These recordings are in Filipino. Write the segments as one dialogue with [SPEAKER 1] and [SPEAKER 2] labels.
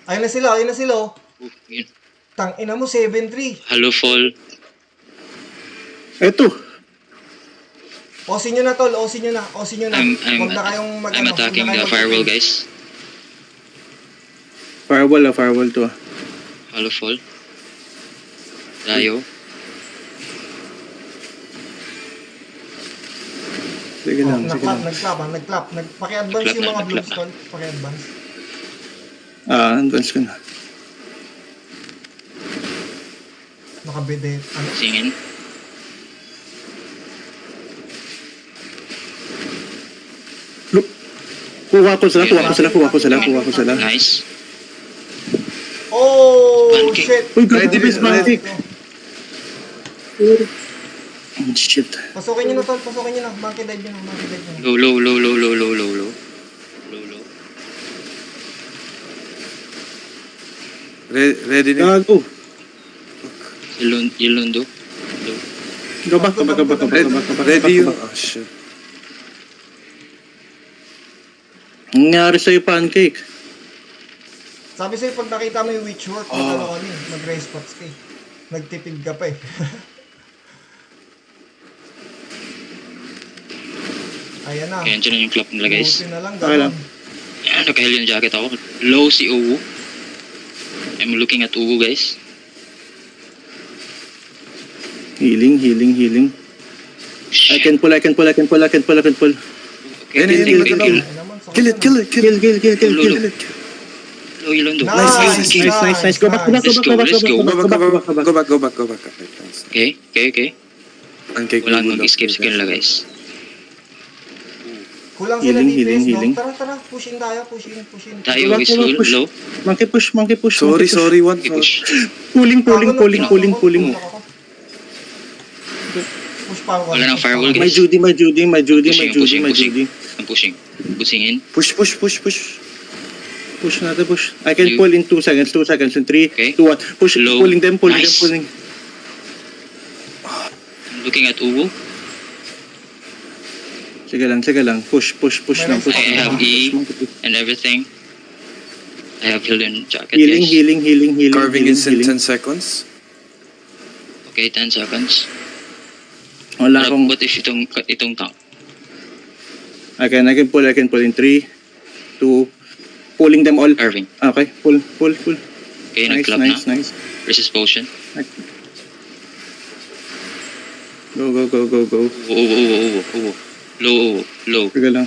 [SPEAKER 1] Ayun na sila, ayun na sila. Oh.
[SPEAKER 2] Yun.
[SPEAKER 1] Tangina mo, 7-3.
[SPEAKER 2] Hello, fall.
[SPEAKER 3] Eto.
[SPEAKER 1] Osin nyo na, tol. Osin nyo na. Huwag na kayong
[SPEAKER 2] I'm attacking the firewall, guys.
[SPEAKER 3] Firewall to.
[SPEAKER 2] Hello, fall. Layo.
[SPEAKER 3] Sige lang, sige lang.
[SPEAKER 1] Nag-clap. Paki-advance yung mga blooms, tol. Paki-advance.
[SPEAKER 3] Advance ko na.
[SPEAKER 1] Nakabide. Ano?
[SPEAKER 2] Singin.
[SPEAKER 3] Look. Kuha ko sila.
[SPEAKER 2] Nice.
[SPEAKER 1] Oh,
[SPEAKER 2] Pancake.
[SPEAKER 1] shit.
[SPEAKER 3] Uy, ready base pancake. Oh, shit.
[SPEAKER 1] Pasukin nyo na, tol. Pasukin nyo na. Monkey dive nyo na.
[SPEAKER 2] Low.
[SPEAKER 4] Ready na.
[SPEAKER 3] Gago.
[SPEAKER 2] Yilondo.
[SPEAKER 3] Go back.
[SPEAKER 4] Ready yung... Oh, shit.
[SPEAKER 3] Ang nangyari sa'yo, pancake?
[SPEAKER 1] Sabi sa'yo, pag nakita mo yung witch work, mag-race spots ka eh. Nagtipid ka pa eh. Ayan na.
[SPEAKER 2] Ayan, dyan yung clap nila, guys.
[SPEAKER 1] Buti na lang,
[SPEAKER 3] Okay lang.
[SPEAKER 2] Ayan, naka-hell yung jacket ako. Low si Uwu. I'm looking at Uwu, guys.
[SPEAKER 3] Healing. I can pull.
[SPEAKER 2] Okay,
[SPEAKER 4] Kill it.
[SPEAKER 2] Low, Yilondo.
[SPEAKER 3] Nice. Go back.
[SPEAKER 2] Let's go.
[SPEAKER 4] Go back.
[SPEAKER 2] Okay.
[SPEAKER 4] Pancake.
[SPEAKER 2] Walang mag-escape sa kanila, guys.
[SPEAKER 1] Kulang sila
[SPEAKER 3] Healing.
[SPEAKER 1] DPS, no? Tara, push in tayo. Push in.
[SPEAKER 2] Tayo is low.
[SPEAKER 3] Monkey push.
[SPEAKER 4] Sorry, one.
[SPEAKER 2] Okay, push.
[SPEAKER 3] Pulling.
[SPEAKER 1] Push pa ako.
[SPEAKER 2] Wala ng firewall,
[SPEAKER 3] My
[SPEAKER 2] guys.
[SPEAKER 3] Judy.
[SPEAKER 2] I'm pushing. Pushing in.
[SPEAKER 4] Push.
[SPEAKER 3] Push natin. I can pull in 2 seconds. In 3,
[SPEAKER 2] Okay.
[SPEAKER 3] 2, 1. Push.
[SPEAKER 2] Low.
[SPEAKER 3] Pulling them.
[SPEAKER 2] Nice. Looking at Uwu.
[SPEAKER 3] Sige lang. Push lang.
[SPEAKER 2] I have E and everything. I have healed in jacket, guys.
[SPEAKER 3] Healing.
[SPEAKER 4] Carving is in 10 seconds.
[SPEAKER 2] Okay, 10 seconds.
[SPEAKER 3] Wala akong...
[SPEAKER 2] What if itong tank?
[SPEAKER 3] I can pull in 3, 2, pulling them all.
[SPEAKER 2] Irving.
[SPEAKER 3] Okay, pull.
[SPEAKER 2] Okay, nag-clap na.
[SPEAKER 3] Nice.
[SPEAKER 2] Resist potion.
[SPEAKER 3] Go.
[SPEAKER 2] Uwu. Low.
[SPEAKER 3] Sige lang.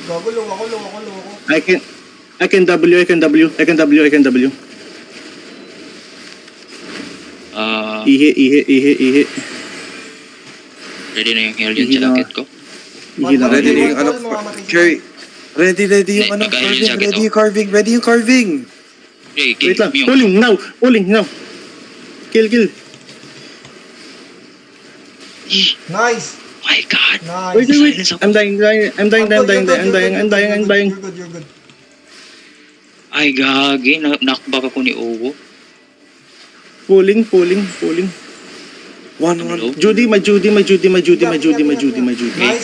[SPEAKER 1] Gago, low ako.
[SPEAKER 3] I can W. Ihi.
[SPEAKER 2] Ready na yung heal yung jacket ko.
[SPEAKER 3] Ihi lang.
[SPEAKER 4] Ready na yung ano. Carry. Ready yung ano.
[SPEAKER 2] Nag-heal yung jacket,
[SPEAKER 4] Ready yung carving.
[SPEAKER 2] Okay,
[SPEAKER 3] Wait lang.
[SPEAKER 2] yung...
[SPEAKER 3] Pulling now. Kill.
[SPEAKER 1] Nice.
[SPEAKER 2] My God.
[SPEAKER 1] Nice.
[SPEAKER 3] Wait.
[SPEAKER 2] Silence ako.
[SPEAKER 3] I'm dying.
[SPEAKER 1] You're good.
[SPEAKER 2] Ay, gagi. Knockback ako ni Uwu.
[SPEAKER 3] Pulling.
[SPEAKER 4] One.
[SPEAKER 3] Judy.
[SPEAKER 1] Nice,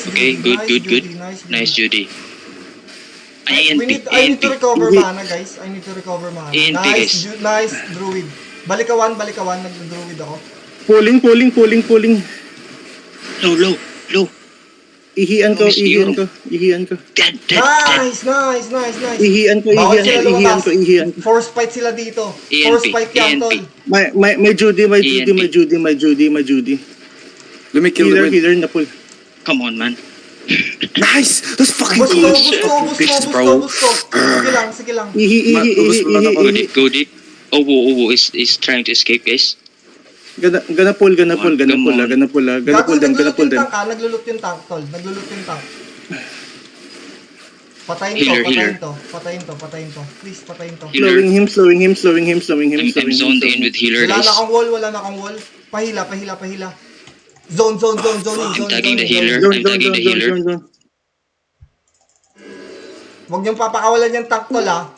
[SPEAKER 2] Okay,
[SPEAKER 1] Judy,
[SPEAKER 2] good.
[SPEAKER 1] Nice,
[SPEAKER 2] Judy.
[SPEAKER 1] I need to recover mana, guys.
[SPEAKER 2] ANP, guys.
[SPEAKER 1] Nice, Druid. Balikawan, nag-Druid ako.
[SPEAKER 3] Pulling.
[SPEAKER 2] Low.
[SPEAKER 3] Ihian ko.
[SPEAKER 2] Dead.
[SPEAKER 1] Nice.
[SPEAKER 3] Ihian ko.
[SPEAKER 1] Force fight sila dito.
[SPEAKER 2] ANP,
[SPEAKER 1] Force fight yan, tol.
[SPEAKER 3] My Judy.
[SPEAKER 4] Lumikil the wind.
[SPEAKER 3] Healer na pull.
[SPEAKER 2] Come on, man.
[SPEAKER 4] Nice! That's fucking
[SPEAKER 1] Bus
[SPEAKER 4] cool.
[SPEAKER 1] ko. Sige lang.
[SPEAKER 3] Ihi.
[SPEAKER 2] Go deep. Uwu is trying to escape, guys.
[SPEAKER 3] Gonna pull them.
[SPEAKER 1] Naglulot yung tank, tol. Patayin to. Please, patayin to.
[SPEAKER 2] Healer.
[SPEAKER 3] Slowing him.
[SPEAKER 2] I'm zoned in with healer,
[SPEAKER 1] Wala
[SPEAKER 2] guys.
[SPEAKER 1] na akong wall. Pahila. Zone.
[SPEAKER 2] I'm tagging the healer.
[SPEAKER 1] Huwag niyong papakawalan yung tank, tol, ha.